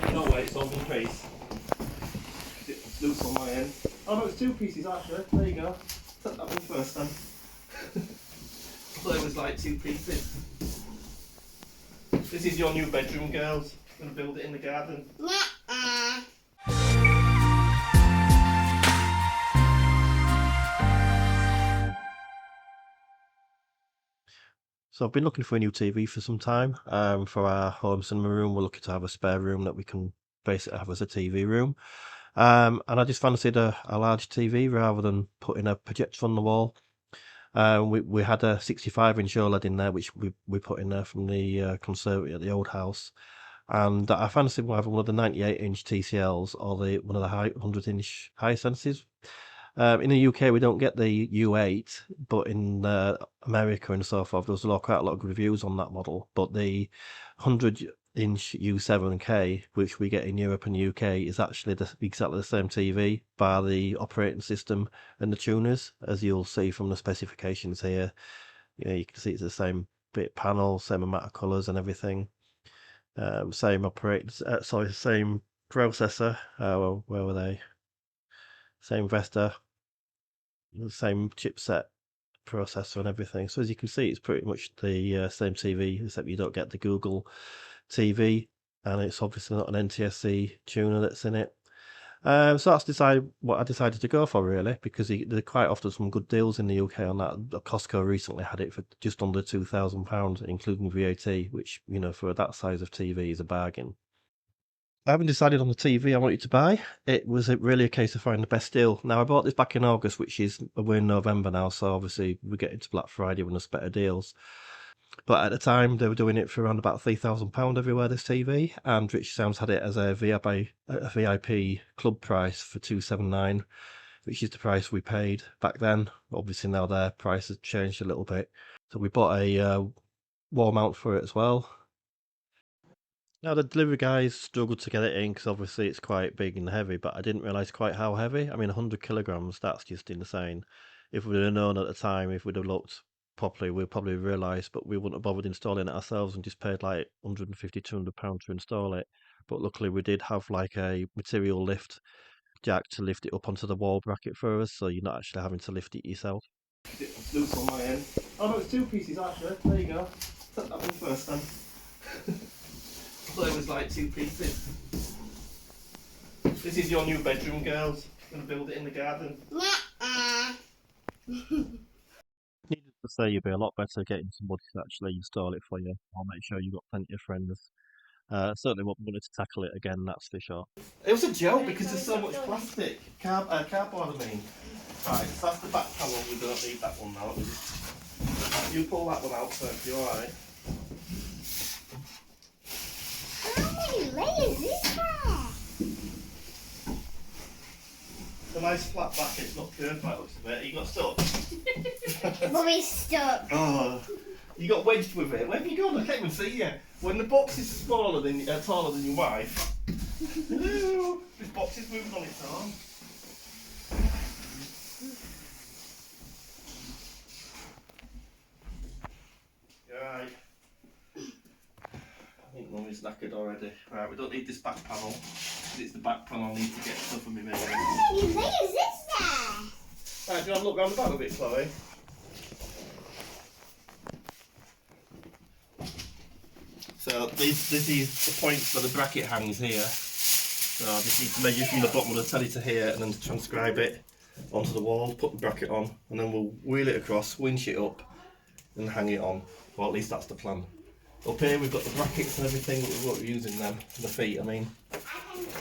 Right, no way, it's on one piece. It's loose on my end. Oh no, it's two pieces actually. There you go. Take that one first then. I thought it was like two pieces. This is your new bedroom, girls. I'm gonna build it in the garden. So I've been looking for a new TV for some time. For our home cinema room, we're looking to have a spare room that we can basically have as a TV room. And I just fancied a large TV rather than putting a projector on the wall. We had a 65-inch OLED in there, which we put in there from the conservatory at the old house. And I fancied either one of the 98-inch TCLs or one of the 100-inch Hisenses. In the UK, we don't get the U8, but in America and so forth, there's quite a lot of reviews on that model. But the 100-inch U7K, which we get in Europe and UK, is actually exactly the same TV, bar the operating system and the tuners, as you'll see from the specifications here. You know, you can see it's the same bit panel, same amount of colours and everything. Same same processor. Where were they? Same Vesta. The same chipset processor and everything. So as you can see, it's pretty much the same TV, except you don't get the Google TV, and it's obviously not an NTSC tuner that's in it. So that's what I decided to go for, really, because there are quite often some good deals in the UK on that. Costco recently had it for just under £2,000, including VAT, which, you know, for that size of TV is a bargain. I haven't decided on the TV I wanted to buy. It was really a case of finding the best deal. Now, I bought this back in August, we're in November now, so obviously we're getting to Black Friday when there's better deals. But at the time, they were doing it for around about £3,000 everywhere, this TV, and Rich Sounds had it as a VIP club price for £279, which is the price we paid back then. Obviously now their price has changed a little bit. So we bought a wall mount for it as well. Now, the delivery guys struggled to get it in because obviously it's quite big and heavy, but I didn't realise quite how heavy. I mean, 100 kilograms, that's just insane. If we'd have known at the time, if we'd have looked properly, we'd probably realised, but we wouldn't have bothered installing it ourselves and just paid like £150, £200 to install it. But luckily, we did have like a material lift jack to lift it up onto the wall bracket for us, so you're not actually having to lift it yourself. It's loose on my end. Oh no, it's two pieces actually. There you go. Take that one first then. I thought it was like two pieces. This is your new bedroom, girls. I'm going to build it in the garden. Needless to say, you'd be a lot better getting somebody to actually install it for you. I'll make sure you've got plenty of friends. Certainly won't want to tackle it again, that's for sure. It was a joke because there's so much plastic. Cardboard, I mean. Right, so that's the back panel. We don't need that one now. You pull that one out first, you alright? Layers is there? It's a nice flat back, it's not curved by the looks of it. You got stuck? Mummy's stuck. Oh, you got wedged with it. Where have you gone? I can't even see you. When the box is taller than your wife. Hello. This box is moving on its own. You're right. I think Mummy's knackered already. Right, we don't need this back panel. It's the back panel I need to get stuff for me, maybe. How many layers is there? Right, do you want to look round the back a bit, Chloe? So this is the points where the bracket hangs here. So I just need to measure from the bottom of the telly to here and then transcribe it onto the wall, put the bracket on, and then we'll wheel it across, winch it up, and hang it on. Well, at least that's the plan. Up here we've got the brackets and everything that we won't be using them. The feet, I mean.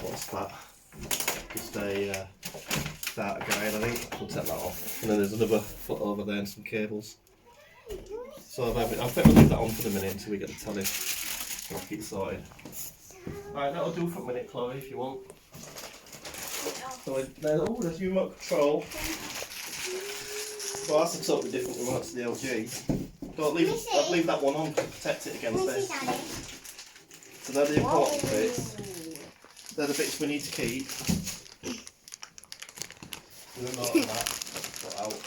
What's that? Just a starter guide, I think. We'll take that off. And then there's another foot over there and some cables. So I'll leave that on for the minute until we get the telly bracket sorted. Right, that'll do for a minute, Chloe, if you want. So there's your remote control. Well, that's a totally different remote to the LG. Don't leave that one on to protect it against this. So they're the important bits. They're the bits we need to keep. We'll note that. Put out.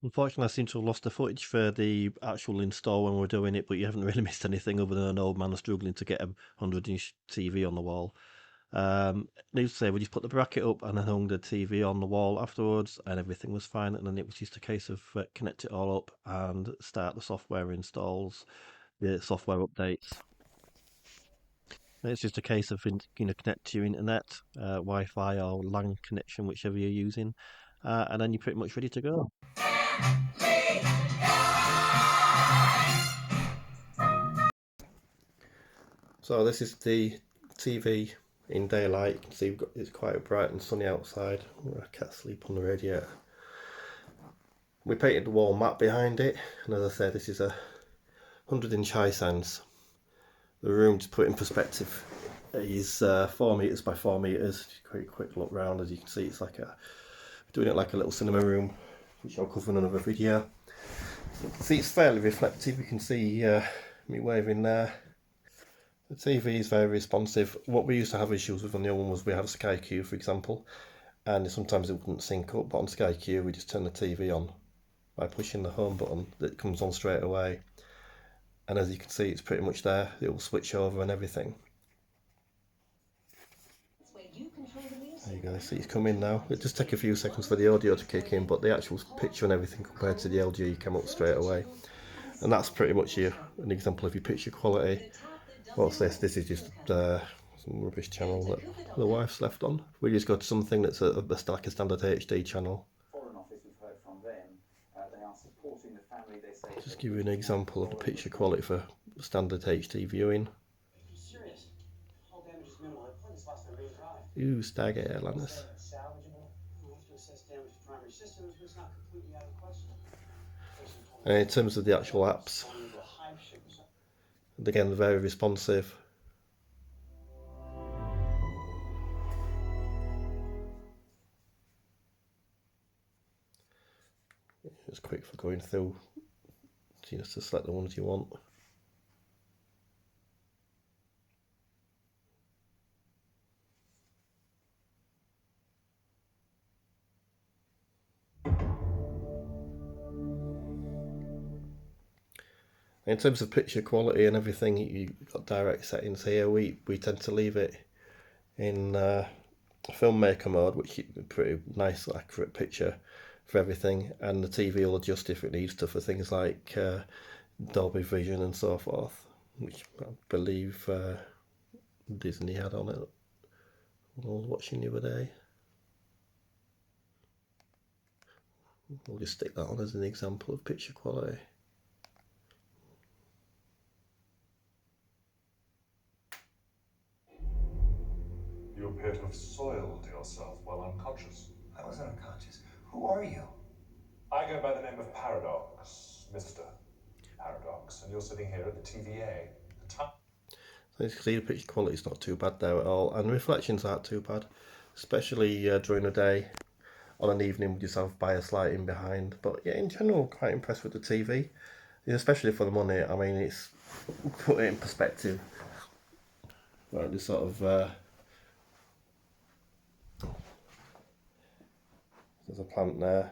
Unfortunately, I seem to have lost the footage for the actual install when we were doing it, but you haven't really missed anything other than an old man struggling to get a 100-inch TV on the wall. Needless to say, we just put the bracket up and then hung the TV on the wall afterwards, and everything was fine. And then it was just a case of connect it all up and start the software installs, the software updates. And it's just a case of connect to your internet, Wi-Fi or LAN connection, whichever you're using, and then you're pretty much ready to go. So this is the TV in daylight. You can see it's quite bright and sunny outside. I can't sleep on the radiator. We painted the wall matte behind it, and as I said, this is a 100-inch Hisense. The room, to put it in perspective, is 4 meters by 4 meters. Just a quick look round. As you can see, it's like doing it like a little cinema room, which I'll cover in another video. You can see it's fairly reflective. You can see me waving there. The TV is very responsive. What we used to have issues with on the old one was we had a Sky Q, for example, and sometimes it wouldn't sync up, but on Sky Q we just turn the TV on by pushing the home button. It comes on straight away, and as you can see, it's pretty much there. It will switch over and everything. There you go, see it's come in now. It just takes a few seconds for the audio to kick in, but the actual picture and everything compared to the LG came up straight away. And that's pretty much an example of your picture quality. What's this? This is just some rubbish channel that the wife's left on. We just go to something that's like a standard HD channel. Just give you an example of the picture quality for standard HD viewing. Ooh, Stargate Atlantis. And in terms of the actual apps, again, they're very responsive. It's quick for going through, just to select the ones you want. In terms of picture quality and everything, you've got direct settings here. We tend to leave it in filmmaker mode, which is a pretty nice, accurate picture for everything, and the TV will adjust if it needs to for things like Dolby Vision and so forth, which I believe Disney had on it when I was watching the other day. We'll just stick that on as an example of picture quality. You appear to have soiled yourself while unconscious. I wasn't unconscious. Who are you? I go by the name of Paradox, Mr. Paradox, and you're sitting here at the TVA. So you can see the picture quality is not too bad there at all, and the reflections aren't too bad, especially during the day. On an evening, we just have bias lighting behind, but yeah, in general, quite impressed with the TV, especially for the money. I mean, it's put it in perspective. Right, just sort of there's a plant there.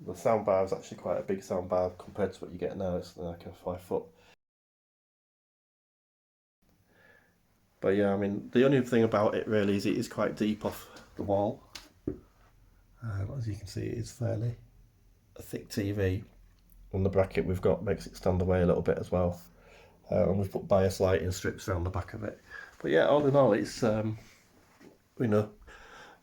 The sound bar is actually quite a big sound bar compared to what you get now. It's like a 5 foot. But yeah, I mean, the only thing about it really is it is quite deep off the wall. As you can see, it is fairly a thick TV. And the bracket we've got makes it stand away a little bit as well. And we've put bias lighting strips around the back of it. But yeah, all in all, it's,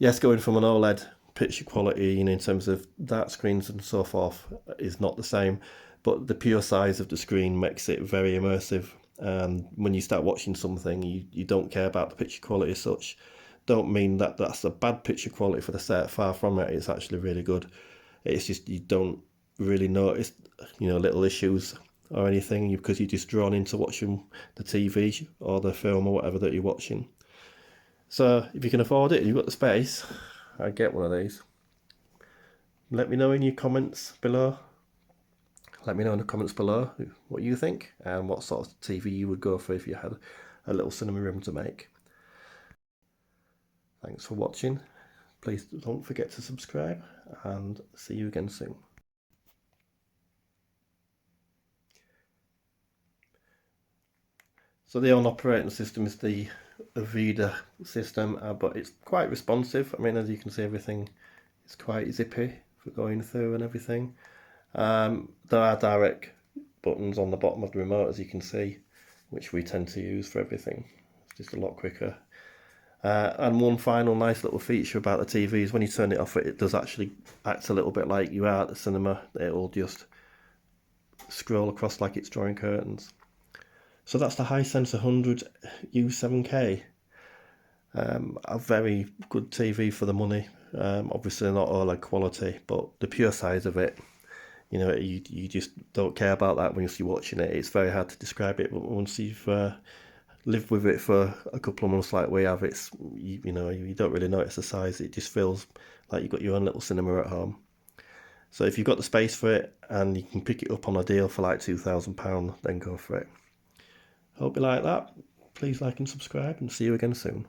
yes, going from an OLED picture quality, in terms of dark screens and so forth, is not the same. But the pure size of the screen makes it very immersive. And when you start watching something, you don't care about the picture quality as such. Don't mean that that's a bad picture quality for the set. Far from it. It's actually really good. It's just you don't really notice, little issues or anything because you're just drawn into watching the TV or the film or whatever that you're watching. So if you can afford it, you've got the space, I'd get one of these. Let me know in your comments below. Let me know in the comments below what you think and what sort of TV you would go for if you had a little cinema room to make. Thanks for watching. Please don't forget to subscribe and see you again soon. So the own operating system is the VIDAA system, but it's quite responsive. I mean, as you can see, everything is quite zippy for going through and everything. There are direct buttons on the bottom of the remote, as you can see, which we tend to use for everything. It's just a lot quicker. And one final nice little feature about the TV is when you turn it off, it does actually act a little bit like you are at the cinema. It'll just scroll across like it's drawing curtains. So that's the Hisense 100U7K. A very good TV for the money. Obviously not OLED quality, but the pure size of it, you know, you just don't care about that when you're watching it. It's very hard to describe it, but once you've lived with it for a couple of months like we have, it's you know, you don't really notice the size. It just feels like you've got your own little cinema at home. So if you've got the space for it and you can pick it up on a deal for like £2,000, then go for it. Hope you like that. Please like and subscribe, and see you again soon.